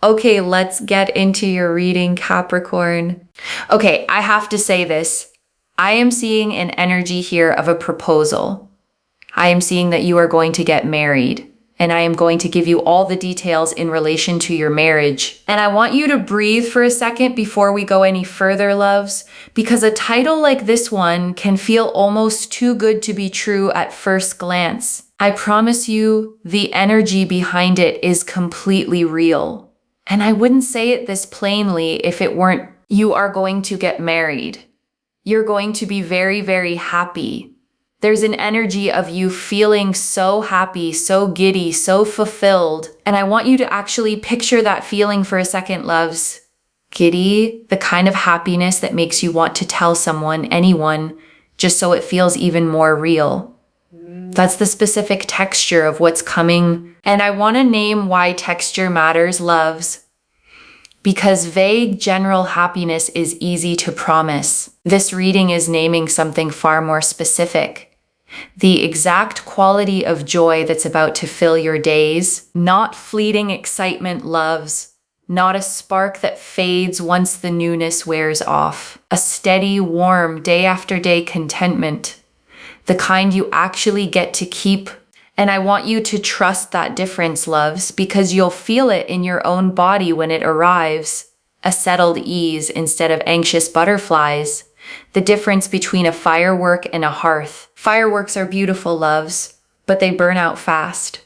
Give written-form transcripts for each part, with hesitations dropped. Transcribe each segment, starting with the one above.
Okay, let's get into your reading, Capricorn. Okay, I have to say this. I am seeing an energy here of a proposal. I am seeing that you are going to get married, and I am going to give you all the details in relation to your marriage. And I want you to breathe for a second before we go any further, loves, because a title like this one can feel almost too good to be true at first glance. I promise you, the energy behind it is completely real. And I wouldn't say it this plainly if it weren't you are going to get married. You're going to be very, very happy. There's an energy of you feeling so happy, so giddy, so fulfilled. And I want you to actually picture that feeling for a second, loves. Giddy, the kind of happiness that makes you want to tell someone, anyone, just so it feels even more real. That's the specific texture of what's coming. And I want to name why texture matters, loves. Because vague general happiness is easy to promise. This reading is naming something far more specific. The exact quality of joy that's about to fill your days, not fleeting excitement, loves. Not a spark that fades once the newness wears off. A steady, warm, day after day contentment. The kind you actually get to keep. And I want you to trust that difference, loves, because you'll feel it in your own body when it arrives. A settled ease instead of anxious butterflies. The difference between a firework and a hearth. Fireworks are beautiful, loves, but they burn out fast.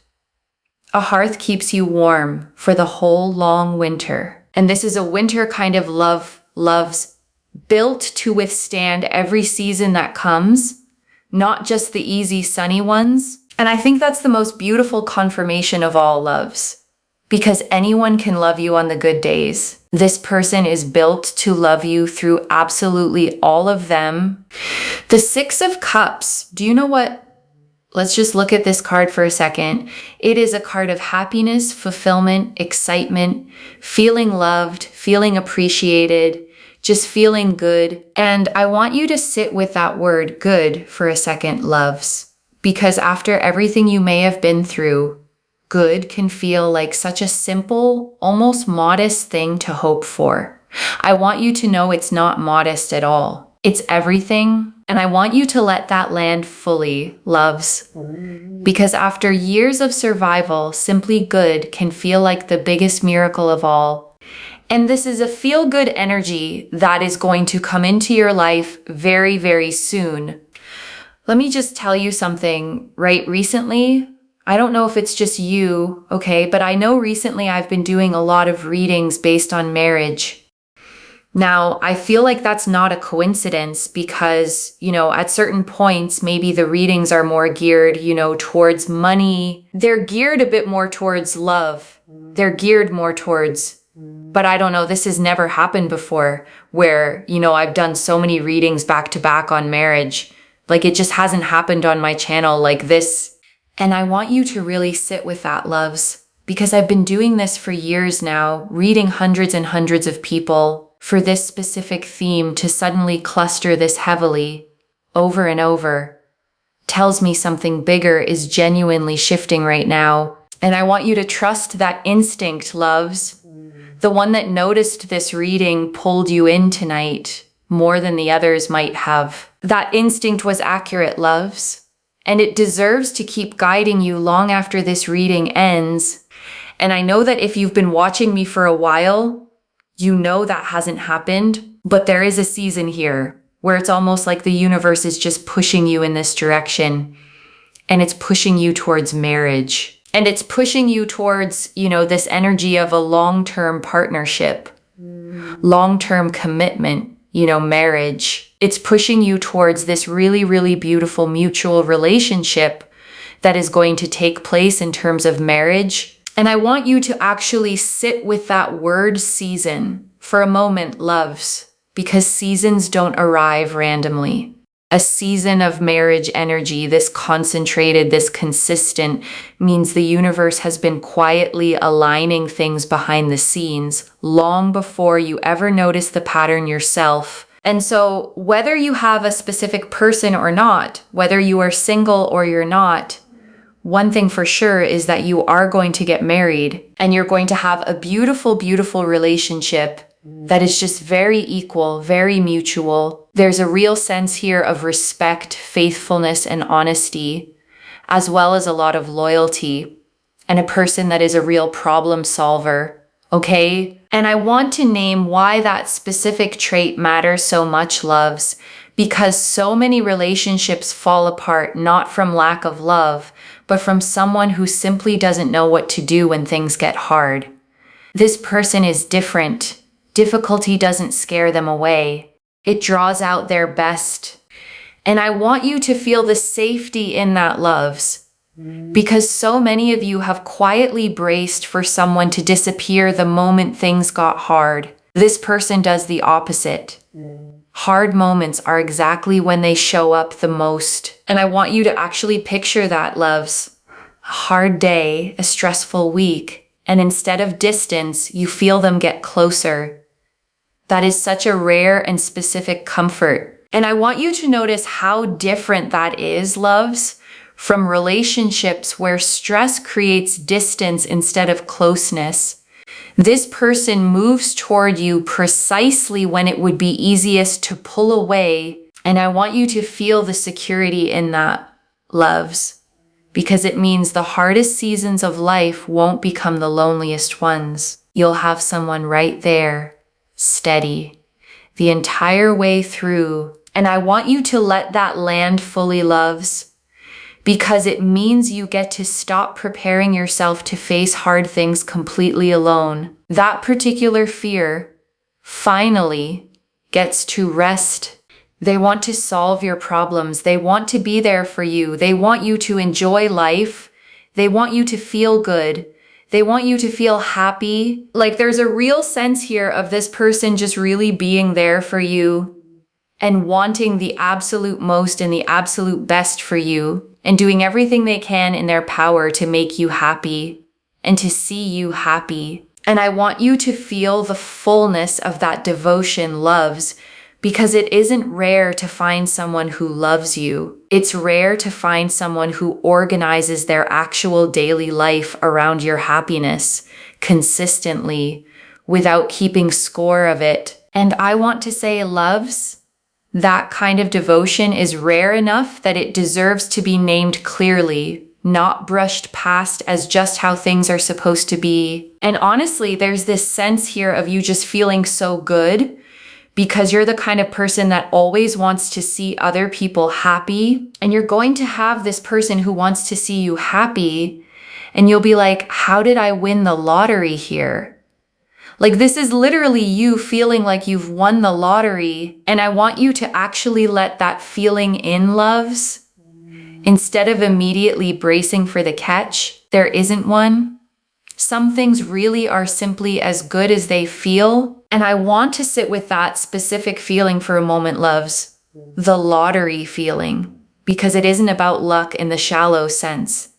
A hearth keeps you warm for the whole long winter. And this is a winter kind of love, loves, built to withstand every season that comes, not just the easy sunny ones. And I think that's the most beautiful confirmation of all, loves, because anyone can love you on the good days. This person is built to love you through absolutely all of them. The Six of Cups, do you know what? Let's just look at this card for a second. It is a card of happiness, fulfillment, excitement, feeling loved, feeling appreciated, just feeling good. And I want you to sit with that word good for a second, loves, because after everything you may have been through, good can feel like such a simple, almost modest thing to hope for. I want you to know it's not modest at all. It's everything. And I want you to let that land fully, loves. Because after years of survival, simply good can feel like the biggest miracle of all. And this is a feel-good energy that is going to come into your life very, very soon. Let me just tell you something, right? Recently, I don't know if it's just you, okay, but I know recently I've been doing a lot of readings based on marriage. Now, I feel like that's not a coincidence because, at certain points, maybe the readings are more geared, towards money. They're geared a bit more towards love. They're geared more towards, but I don't know, this has never happened before where, I've done so many readings back to back on marriage. Like it just hasn't happened on my channel like this. And I want you to really sit with that, loves, because I've been doing this for years now, reading hundreds and hundreds of people. For this specific theme to suddenly cluster this heavily, over and over, tells me something bigger is genuinely shifting right now. And I want you to trust that instinct, loves. The one that noticed this reading pulled you in tonight more than the others might have. That instinct was accurate, loves. And it deserves to keep guiding you long after this reading ends. And I know that if you've been watching me for a while, you know that hasn't happened, but there is a season here where it's almost like the universe is just pushing you in this direction, and it's pushing you towards marriage, and it's pushing you towards, this energy of a long-term partnership, long-term commitment, marriage. It's pushing you towards this really, really beautiful mutual relationship that is going to take place in terms of marriage. And I want you to actually sit with that word season for a moment, loves, because seasons don't arrive randomly. A season of marriage energy, this concentrated, this consistent, means the universe has been quietly aligning things behind the scenes long before you ever notice the pattern yourself. And so whether you have a specific person or not, whether you are single or you're not, one thing for sure is that you are going to get married and you're going to have a beautiful, beautiful relationship that is just very equal, very mutual. There's a real sense here of respect, faithfulness, and honesty, as well as a lot of loyalty, and a person that is a real problem solver, okay? And I want to name why that specific trait matters so much, loves, because so many relationships fall apart not from lack of love, but from someone who simply doesn't know what to do when things get hard. This person is different. Difficulty doesn't scare them away. It draws out their best. And I want you to feel the safety in that, loves, because so many of you have quietly braced for someone to disappear the moment things got hard. This person does the opposite. Hard moments are exactly when they show up the most. And I want you to actually picture that, loves. A hard day, a stressful week, and instead of distance, you feel them get closer. That is such a rare and specific comfort. And I want you to notice how different that is, loves, from relationships where stress creates distance instead of closeness. This person moves toward you precisely when it would be easiest to pull away. And I want you to feel the security in that, loves, because it means the hardest seasons of life won't become the loneliest ones. You'll have someone right there, steady, the entire way through. And I want you to let that land fully, loves, because it means you get to stop preparing yourself to face hard things completely alone. That particular fear finally gets to rest. They want to solve your problems. They want to be there for you. They want you to enjoy life. They want you to feel good. They want you to feel happy. Like, there's a real sense here of this person just really being there for you and wanting the absolute most and the absolute best for you, and doing everything they can in their power to make you happy and to see you happy. And I want you to feel the fullness of that devotion, loves, because it isn't rare to find someone who loves you. It's rare to find someone who organizes their actual daily life around your happiness consistently without keeping score of it. And I want to say, loves, that kind of devotion is rare enough that it deserves to be named clearly, not brushed past as just how things are supposed to be. And honestly, there's this sense here of you just feeling so good because you're the kind of person that always wants to see other people happy. And you're going to have this person who wants to see you happy. And you'll be like, how did I win the lottery here? Like, this is literally you feeling like you've won the lottery. And I want you to actually let that feeling in, loves. Instead of immediately bracing for the catch, there isn't one. Some things really are simply as good as they feel. And I want to sit with that specific feeling for a moment, loves. The lottery feeling. Because it isn't about luck in the shallow sense.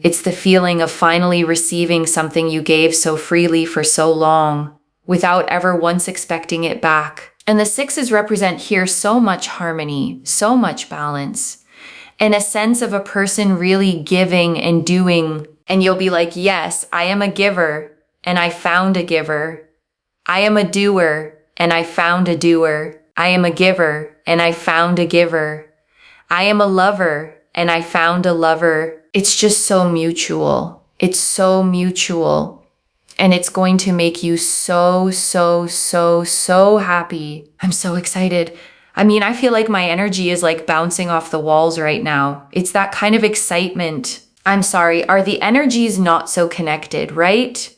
It's the feeling of finally receiving something you gave so freely for so long, without ever once expecting it back. And the sixes represent here so much harmony, so much balance, and a sense of a person really giving and doing. And you'll be like, yes, I am a giver, and I found a giver. I am a doer, and I found a doer. I am a giver, and I found a giver. I am a lover, and I found a lover. It's just so mutual. It's so mutual. And it's going to make you so, so, so, so happy. I'm so excited. I mean, I feel like my energy is like bouncing off the walls right now. It's that kind of excitement. I'm sorry, are the energies not so connected, right?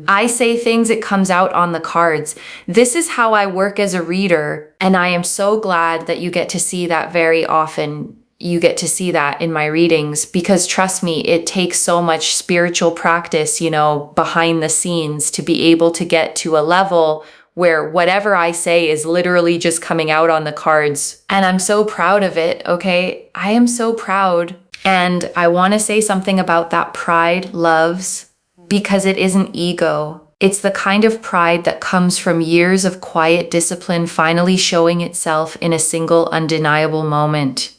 I say things, it comes out on the cards. This is how I work as a reader. And I am so glad that you get to see that very often. You get to see that in my readings, because trust me, it takes so much spiritual practice, behind the scenes to be able to get to a level where whatever I say is literally just coming out on the cards. And I'm so proud of it, okay? I am so proud. And I want to say something about that pride, loves, because it isn't ego. It's the kind of pride that comes from years of quiet discipline finally showing itself in a single undeniable moment.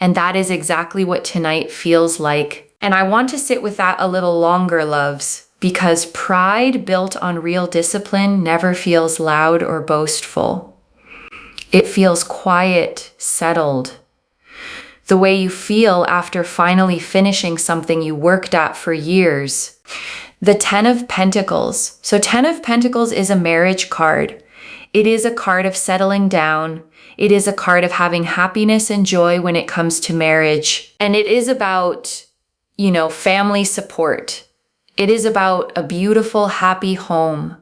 And that is exactly what tonight feels like. And I want to sit with that a little longer, loves, because pride built on real discipline never feels loud or boastful. It feels quiet, settled. The way you feel after finally finishing something you worked at for years. The 10 of Pentacles. So 10 of Pentacles is a marriage card. It is a card of settling down. It is a card of having happiness and joy when it comes to marriage. And it is about, family support. It is about a beautiful, happy home.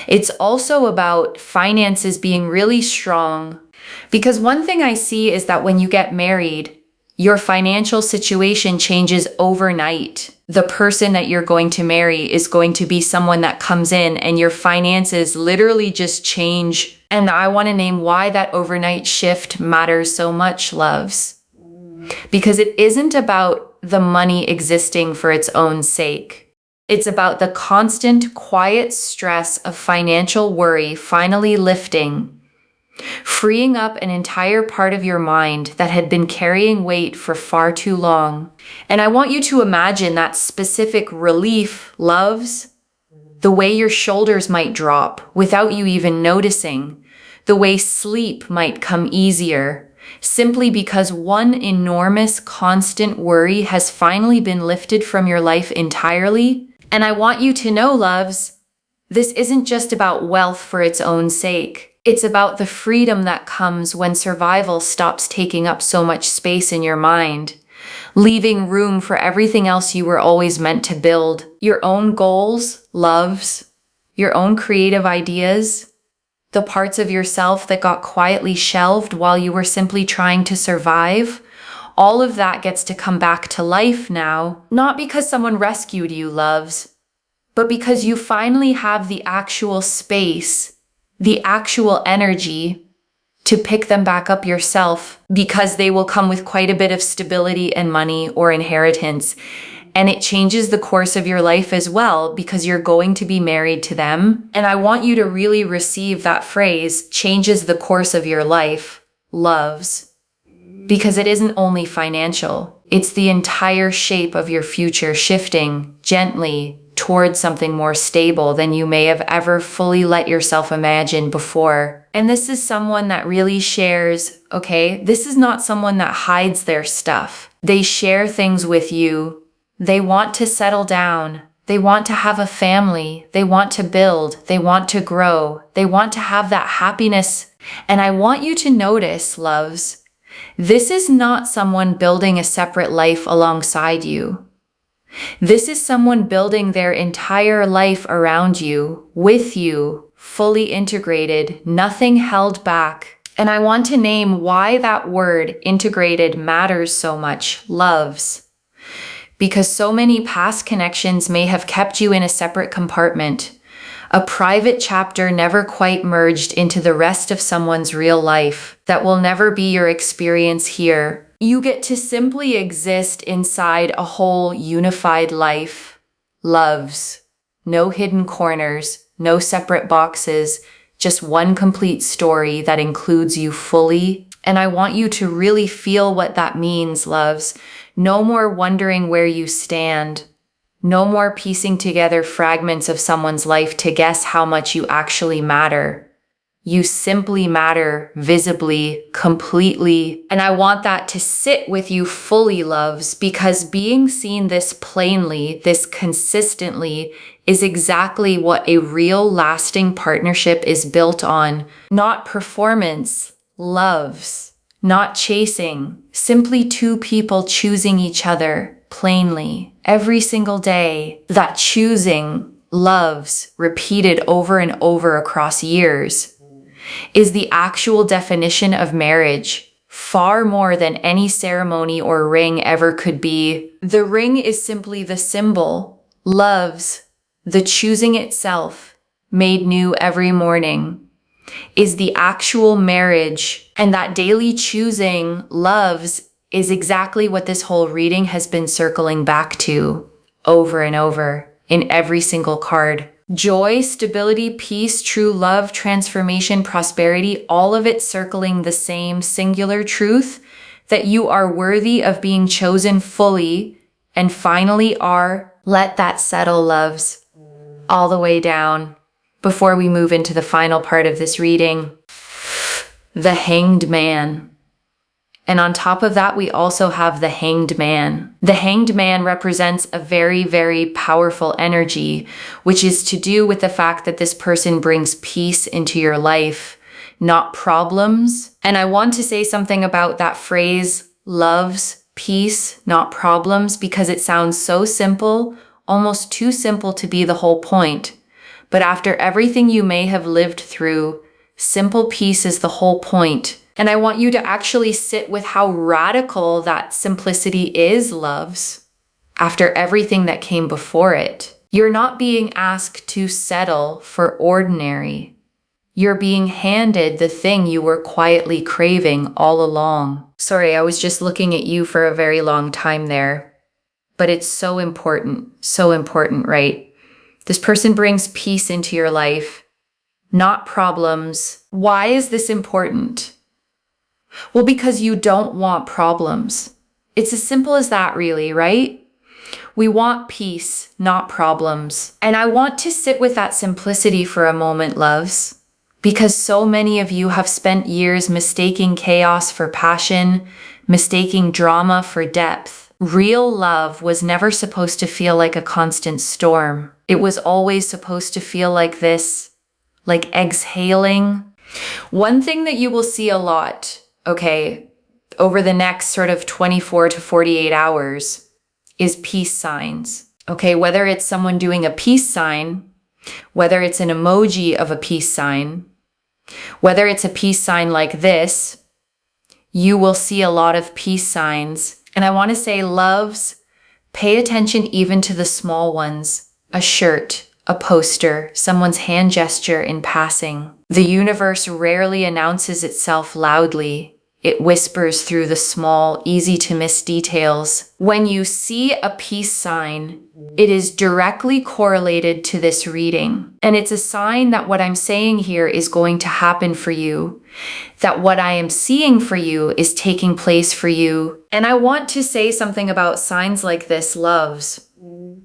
It's also about finances being really strong. Because one thing I see is that when you get married, your financial situation changes overnight. The person that you're going to marry is going to be someone that comes in and your finances literally just change. And I want to name why that overnight shift matters so much, loves. Because it isn't about the money existing for its own sake. It's about the constant, quiet stress of financial worry finally lifting, freeing up an entire part of your mind that had been carrying weight for far too long. And I want you to imagine that specific relief, loves, the way your shoulders might drop without you even noticing, the way sleep might come easier, simply because one enormous constant worry has finally been lifted from your life entirely. And I want you to know, loves, this isn't just about wealth for its own sake. It's about the freedom that comes when survival stops taking up so much space in your mind, leaving room for everything else you were always meant to build. Your own goals, loves, your own creative ideas, the parts of yourself that got quietly shelved while you were simply trying to survive. All of that gets to come back to life now, not because someone rescued you, loves, but because you finally have the actual space, the actual energy to pick them back up yourself, because they will come with quite a bit of stability and money or inheritance. And it changes the course of your life as well, because you're going to be married to them. And I want you to really receive that phrase, changes the course of your life, loves, because it isn't only financial. It's the entire shape of your future shifting gently towards something more stable than you may have ever fully let yourself imagine before. And this is someone that really shares, okay? This is not someone that hides their stuff. They share things with you. They want to settle down. They want to have a family. They want to build. They want to grow. They want to have that happiness. And I want you to notice, loves, this is not someone building a separate life alongside you. This is someone building their entire life around you, with you, fully integrated, nothing held back. And I want to name why that word integrated matters so much, loves. Because so many past connections may have kept you in a separate compartment, a private chapter never quite merged into the rest of someone's real life that will never be your experience here. You get to simply exist inside a whole unified life, loves. No hidden corners, no separate boxes, just one complete story that includes you fully. And I want you to really feel what that means, loves. No more wondering where you stand. No more piecing together fragments of someone's life to guess how much you actually matter. You simply matter visibly, completely. And I want that to sit with you fully, loves, because being seen this plainly, this consistently, is exactly what a real lasting partnership is built on. Not performance, loves. Not chasing, simply two people choosing each other plainly every single day. That choosing, loves, repeated over and over across years, is the actual definition of marriage, far more than any ceremony or ring ever could be. The ring is simply the symbol, loves, the choosing itself, made new every morning, is the actual marriage. And that daily choosing, loves, is exactly what this whole reading has been circling back to over and over in every single card. Joy, stability, peace, true love, transformation, prosperity, all of it circling the same singular truth that you are worthy of being chosen fully and finally are. Let that settle, loves, all the way down before we move into the final part of this reading. The Hanged Man. And on top of that, we also have the Hanged Man. The Hanged Man represents a very, very powerful energy, which is to do with the fact that this person brings peace into your life, not problems. And I want to say something about that phrase, loves, peace, not problems, because it sounds so simple, almost too simple to be the whole point. But after everything you may have lived through, simple peace is the whole point. And I want you to actually sit with how radical that simplicity is, loves, after everything that came before it. You're not being asked to settle for ordinary. You're being handed the thing you were quietly craving all along. Sorry, I was just looking at you for a very long time there. But it's so important, right? This person brings peace into your life, not problems. Why is this important? Well, because you don't want problems. It's as simple as that, really, right? We want peace, not problems. And I want to sit with that simplicity for a moment, loves, because so many of you have spent years mistaking chaos for passion, mistaking drama for depth. Real love was never supposed to feel like a constant storm. It was always supposed to feel like this, like exhaling. One thing that you will see a lot, okay, over the next sort of 24 to 48 hours is peace signs. Okay, whether it's someone doing a peace sign, whether it's an emoji of a peace sign, whether it's a peace sign like this, you will see a lot of peace signs. And I want to say, loves, pay attention even to the small ones. A shirt, a poster, someone's hand gesture in passing. The universe rarely announces itself loudly. It whispers through the small, easy-to-miss details. When you see a peace sign, it is directly correlated to this reading. And it's a sign that what I'm saying here is going to happen for you, that what I am seeing for you is taking place for you. And I want to say something about signs like this, loves,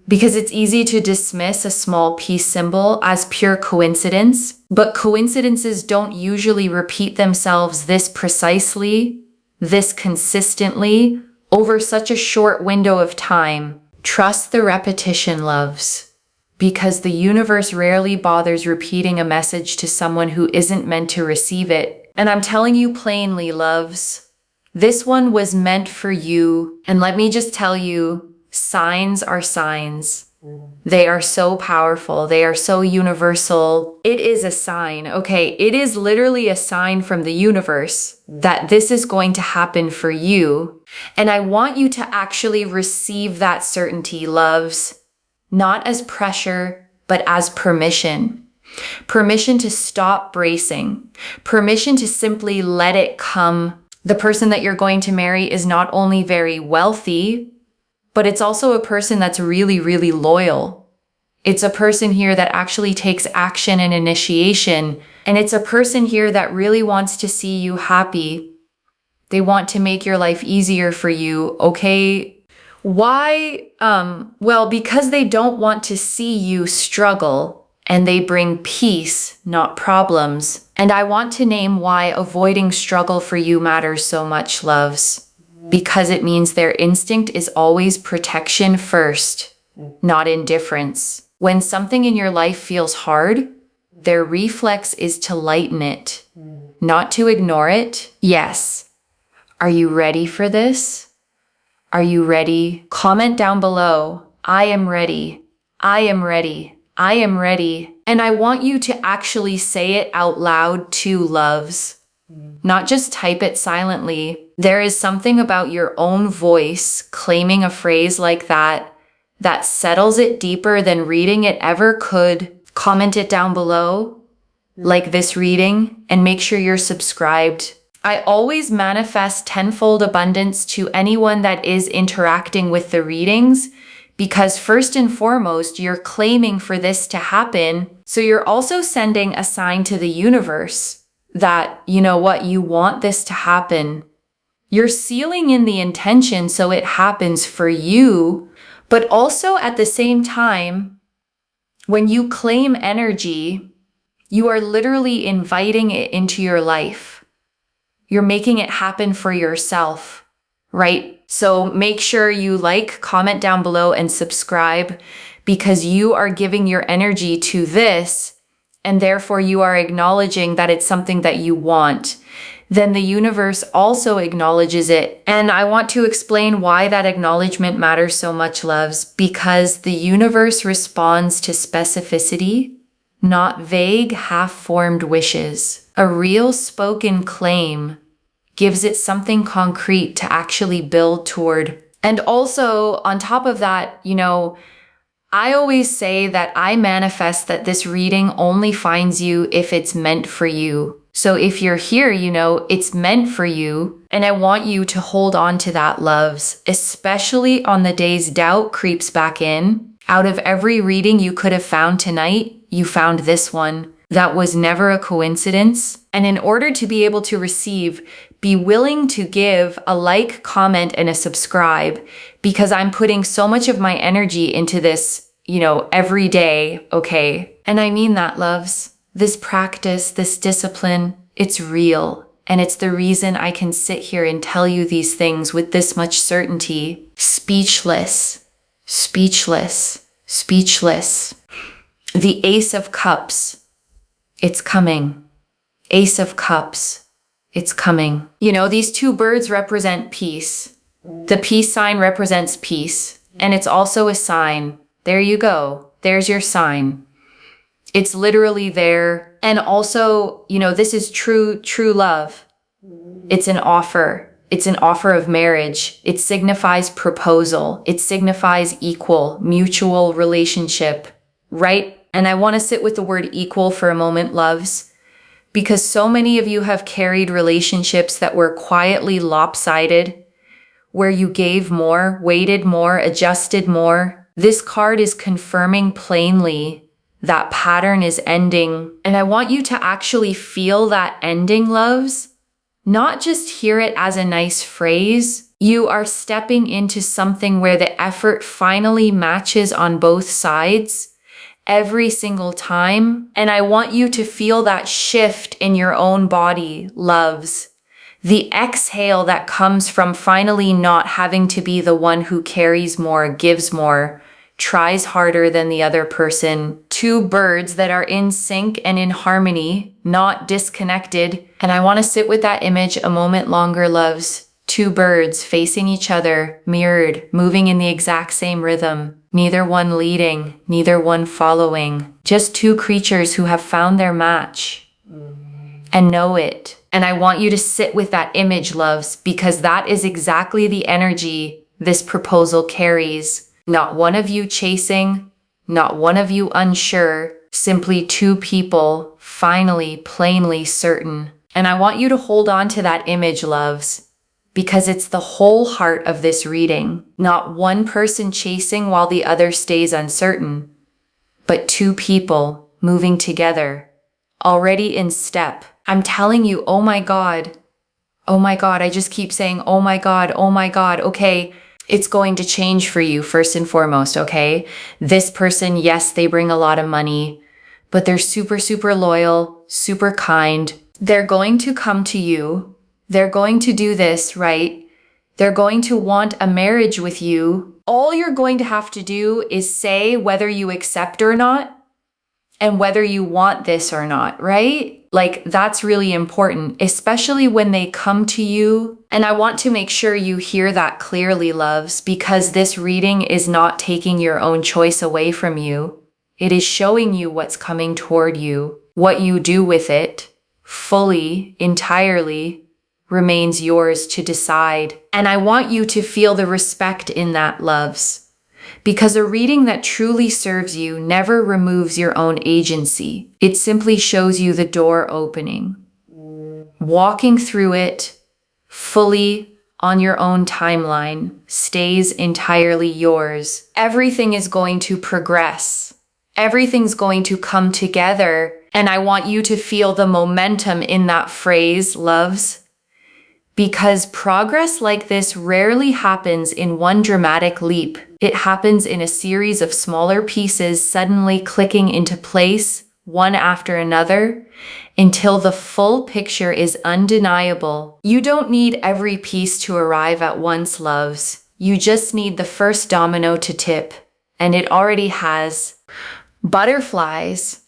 because it's easy to dismiss a small peace symbol as pure coincidence, but coincidences don't usually repeat themselves this precisely, this consistently, over such a short window of time. Trust the repetition, loves, because the universe rarely bothers repeating a message to someone who isn't meant to receive it. And I'm telling you plainly, loves, this one was meant for you. And let me just tell you, signs are signs. They are so powerful. They are so universal. It is a sign, okay? It is literally a sign from the universe that this is going to happen for you. And I want you to actually receive that certainty, loves, not as pressure, but as permission. Permission to stop bracing. Permission to simply let it come. The person that you're going to marry is not only very wealthy, but it's also a person that's really, really loyal. It's a person here that actually takes action and initiation. And it's a person here that really wants to see you happy. They want to make your life easier for you, okay? Why? Well, because they don't want to see you struggle, and they bring peace, not problems. And I want to name why avoiding struggle for you matters so much, loves. Because it means their instinct is always protection first, not indifference. When something in your life feels hard, their reflex is to lighten it, not to ignore it. Yes. Are you ready for this? Are you ready? Comment down below. I am ready. I am ready. I am ready. And I want you to actually say it out loud too, loves. Not just type it silently. There is something about your own voice claiming a phrase like that that settles it deeper than reading it ever could. Comment it down below, like this reading, and make sure you're subscribed. I always manifest tenfold abundance to anyone that is interacting with the readings, because first and foremost, you're claiming for this to happen. So you're also sending a sign to the universe that, you know what, you want this to happen. You're sealing in the intention so it happens for you, But also at the same time, when you claim energy, you are literally inviting it into your life. You're making it happen for yourself, right? So make sure you like, comment down below, and subscribe, because you are giving your energy to this, and therefore you are acknowledging that it's something that you want. Then the universe also acknowledges it. And I want to explain why that acknowledgement matters so much, loves, because the universe responds to specificity, not vague, half-formed wishes. A real spoken claim gives it something concrete to actually build toward. And also, on top of that, I always say that I manifest that this reading only finds you if it's meant for you. So if you're here, it's meant for you. And I want you to hold on to that, loves, especially on the days doubt creeps back in. Out of every reading you could have found tonight, you found this one. That was never a coincidence. And in order to be able to receive, be willing to give a like, comment, and a subscribe, because I'm putting so much of my energy into this, every day, okay? And I mean that, loves. This practice, this discipline, it's real. And it's the reason I can sit here and tell you these things with this much certainty. Speechless, speechless, speechless. The Ace of Cups, it's coming. Ace of Cups, it's coming. These two birds represent peace. The peace sign represents peace. And it's also a sign. There you go. There's your sign. It's literally there. And also, this is true love. It's an offer. It's an offer of marriage. It signifies proposal. It signifies equal, mutual relationship, right? And I want to sit with the word equal for a moment, loves, because so many of you have carried relationships that were quietly lopsided, where you gave more, waited more, adjusted more. This card is confirming plainly that pattern is ending. And I want you to actually feel that ending, loves, not just hear it as a nice phrase. You are stepping into something where the effort finally matches on both sides every single time. And I want you to feel that shift in your own body, loves. The exhale that comes from finally not having to be the one who carries more, gives more, tries harder than the other person. Two birds that are in sync and in harmony, not disconnected. And I want to sit with that image a moment longer, loves. Two birds facing each other, mirrored, moving in the exact same rhythm. Neither one leading, neither one following. Just two creatures who have found their match and know it. And I want you to sit with that image, loves, because that is exactly the energy this proposal carries. Not one of you chasing, not one of you unsure, simply two people finally, plainly certain. And I want you to hold on to that image, loves, because it's the whole heart of this reading. Not one person chasing while the other stays uncertain, but two people moving together, already in step. I'm telling you, oh my God, I just keep saying, oh my God, okay. It's going to change for you first and foremost, okay? This person, yes, they bring a lot of money, but they're super, super loyal, super kind. They're going to come to you. They're going to do this, right? They're going to want a marriage with you. All you're going to have to do is say whether you accept or not and whether you want this or not, right? Like, that's really important, especially when they come to you. And I want to make sure you hear that clearly, loves, because this reading is not taking your own choice away from you. It is showing you what's coming toward you. What you do with it, fully, entirely, remains yours to decide. And I want you to feel the respect in that, loves. Because a reading that truly serves you never removes your own agency. It simply shows you the door opening. Walking through it fully on your own timeline stays entirely yours. Everything is going to progress. Everything's going to come together. And I want you to feel the momentum in that phrase, loves, Because progress like this rarely happens in one dramatic leap. It happens in a series of smaller pieces suddenly clicking into place, one after another, until the full picture is undeniable. You don't need every piece to arrive at once, loves. You just need the first domino to tip, and it already has. Butterflies.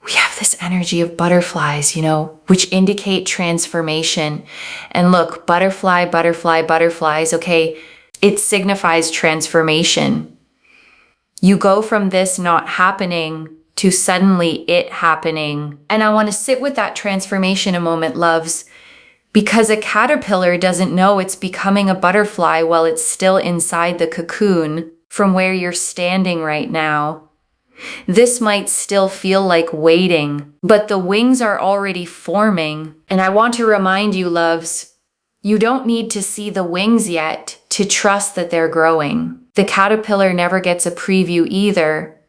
We have this energy of butterflies, which indicate transformation. And look, butterflies, okay, it signifies transformation. You go from this not happening to suddenly it happening. And I want to sit with that transformation a moment, loves, because a caterpillar doesn't know it's becoming a butterfly while it's still inside the cocoon from where you're standing right now. This might still feel like waiting, but the wings are already forming. And I want to remind you, loves, you don't need to see the wings yet to trust that they're growing. The caterpillar never gets a preview either.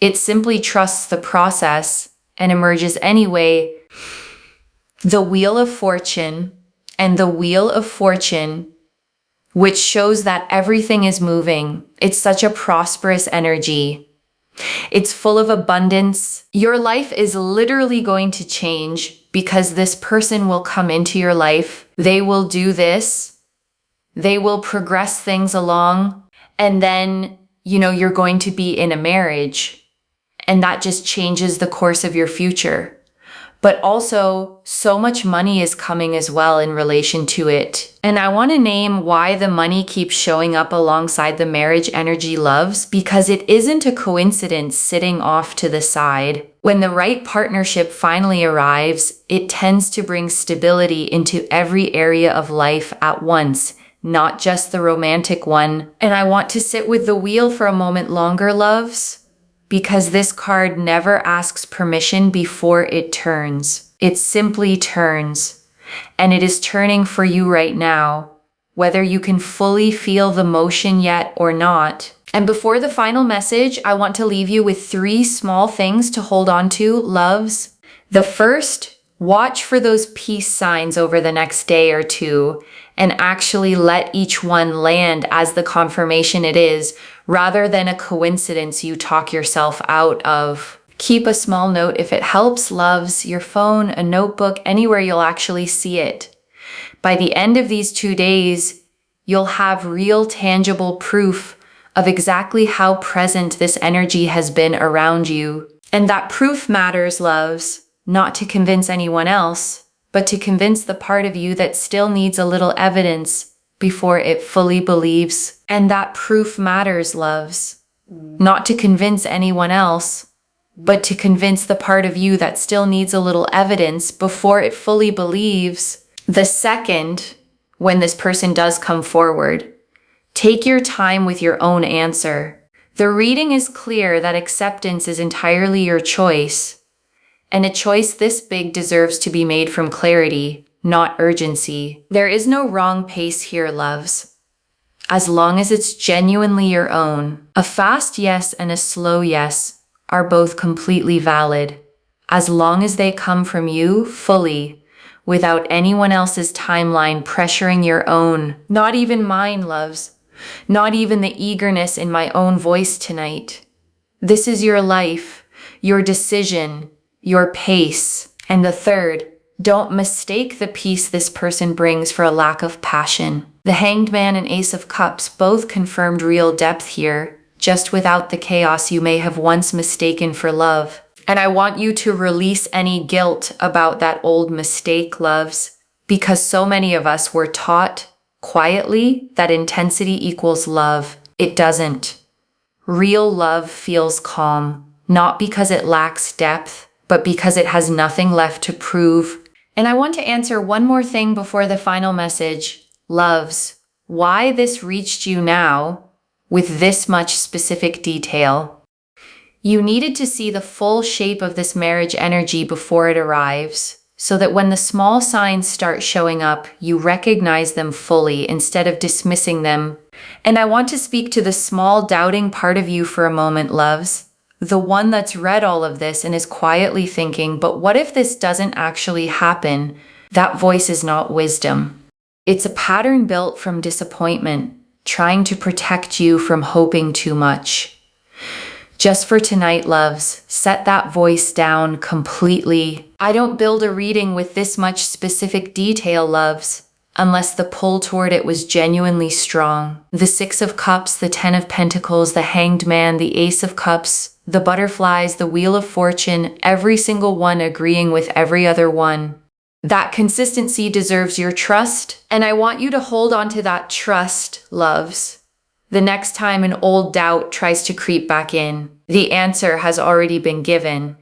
It simply trusts the process and emerges anyway. The Wheel of Fortune, and the Wheel of Fortune, which shows that everything is moving. It's such a prosperous energy. It's full of abundance. Your life is literally going to change because this person will come into your life. They will do this. They will progress things along. And then, you're going to be in a marriage. And that just changes the course of your future. But also, so much money is coming as well in relation to it. And I want to name why the money keeps showing up alongside the marriage energy, loves, because it isn't a coincidence sitting off to the side. When the right partnership finally arrives, it tends to bring stability into every area of life at once, not just the romantic one. And I want to sit with the wheel for a moment longer, loves, because this card never asks permission before it turns. It simply turns. And it is turning for you right now, whether you can fully feel the motion yet or not. And before the final message, I want to leave you with 3 small things to hold on to, loves. The first, watch for those peace signs over the next day or two, and actually let each one land as the confirmation it is, rather than a coincidence you talk yourself out of. Keep a small note if it helps, loves, your phone, a notebook, anywhere you'll actually see it. By the end of these 2 days, you'll have real tangible proof of exactly how present this energy has been around you. And that proof matters, loves, not to convince anyone else, but to convince the part of you that still needs a little evidence before it fully believes. And that proof matters, loves, not to convince anyone else, but to convince the part of you that still needs a little evidence before it fully believes. The second, when this person does come forward, take your time with your own answer. The reading is clear that acceptance is entirely your choice. And a choice this big deserves to be made from clarity, not urgency. There is no wrong pace here, loves, as long as it's genuinely your own. A fast yes and a slow yes are both completely valid, as long as they come from you fully, without anyone else's timeline pressuring your own. Not even mine, loves. Not even the eagerness in my own voice tonight. This is your life, your decision, your pace. And the third, don't mistake the peace this person brings for a lack of passion. The Hanged Man and Ace of Cups both confirmed real depth here, just without the chaos you may have once mistaken for love. And I want you to release any guilt about that old mistake, loves, because so many of us were taught quietly that intensity equals love. It doesn't. Real love feels calm, not because it lacks depth, but because it has nothing left to prove. And I want to answer one more thing before the final message. Loves, why this reached you now with this much specific detail. You needed to see the full shape of this marriage energy before it arrives, so that when the small signs start showing up, you recognize them fully instead of dismissing them. And I want to speak to the small doubting part of you for a moment, loves. The one that's read all of this and is quietly thinking, but what if this doesn't actually happen? That voice is not wisdom. It's a pattern built from disappointment, trying to protect you from hoping too much. Just for tonight, loves, set that voice down completely. I don't build a reading with this much specific detail, loves, unless the pull toward it was genuinely strong. The Six of Cups, the Ten of Pentacles, the Hanged Man, the Ace of Cups, the butterflies, the Wheel of Fortune, every single one agreeing with every other one. That consistency deserves your trust, and I want you to hold on to that trust, loves. The next time an old doubt tries to creep back in, the answer has already been given.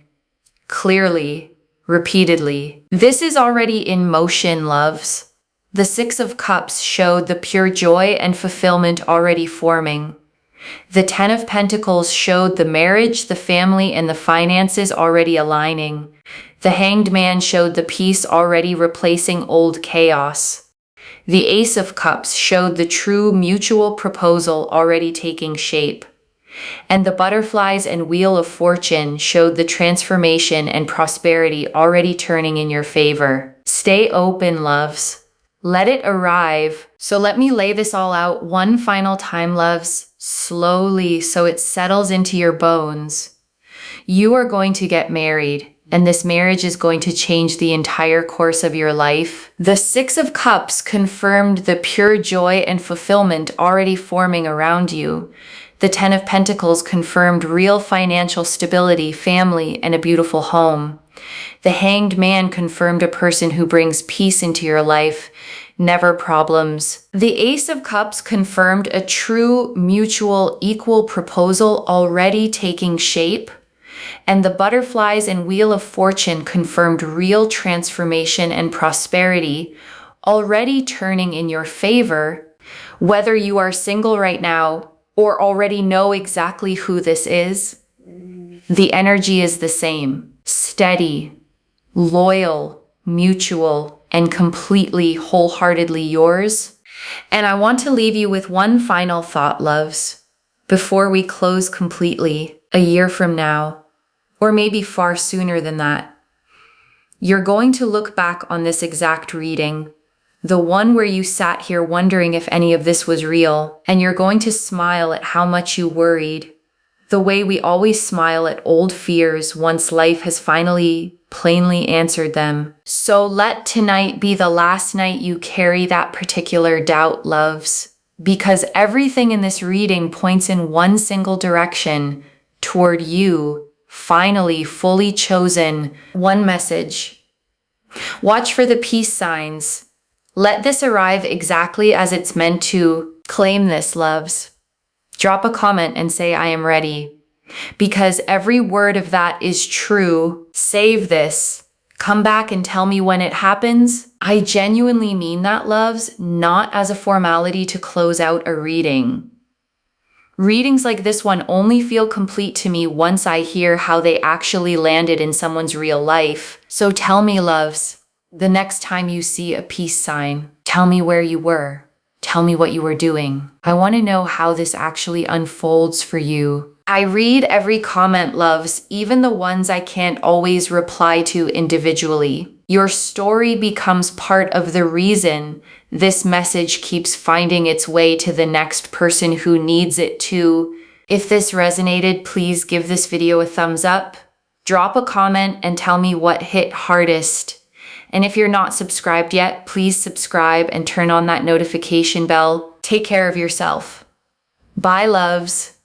Clearly, repeatedly. This is already in motion, loves. The Six of Cups showed the pure joy and fulfillment already forming. The Ten of Pentacles showed the marriage, the family, and the finances already aligning. The Hanged Man showed the peace already replacing old chaos. The Ace of Cups showed the true mutual proposal already taking shape. And the Butterflies and Wheel of Fortune showed the transformation and prosperity already turning in your favor. Stay open, loves. Let it arrive. So let me lay this all out one final time, loves, slowly so it settles into your bones. You are going to get married. And this marriage is going to change the entire course of your life. The Six of Cups confirmed the pure joy and fulfillment already forming around you. The Ten of Pentacles confirmed real financial stability, family, and a beautiful home. The Hanged Man confirmed a person who brings peace into your life, never problems. The Ace of Cups confirmed a true, mutual, equal proposal already taking shape. And the Butterflies and Wheel of Fortune confirmed real transformation and prosperity already turning in your favor. Whether you are single right now or already know exactly who this is, the energy is the same. Steady, loyal, mutual, and completely wholeheartedly yours. And I want to leave you with one final thought, loves, before we close completely a year from now. Or maybe far sooner than that. You're going to look back on this exact reading, the one where you sat here wondering if any of this was real, and you're going to smile at how much you worried, the way we always smile at old fears once life has finally plainly answered them. So let tonight be the last night you carry that particular doubt, loves, because everything in this reading points in one single direction, toward you, finally fully chosen. One message. Watch for the peace signs. Let this arrive exactly as it's meant to. Claim this, loves. Drop a comment and say, I am ready. Because every word of that is true. Save this. Come back and tell me when it happens. I genuinely mean that, loves, not as a formality to close out a reading. Readings like this one only feel complete to me once I hear how they actually landed in someone's real life. So tell me, loves, the next time you see a peace sign, tell me where you were. Tell me what you were doing. I want to know how this actually unfolds for you. I read every comment, loves, even the ones I can't always reply to individually. Your story becomes part of the reason this message keeps finding its way to the next person who needs it too. If this resonated, please give this video a thumbs up, drop a comment, and tell me what hit hardest. And if you're not subscribed yet, please subscribe and turn on that notification bell. Take care of yourself. Bye, loves.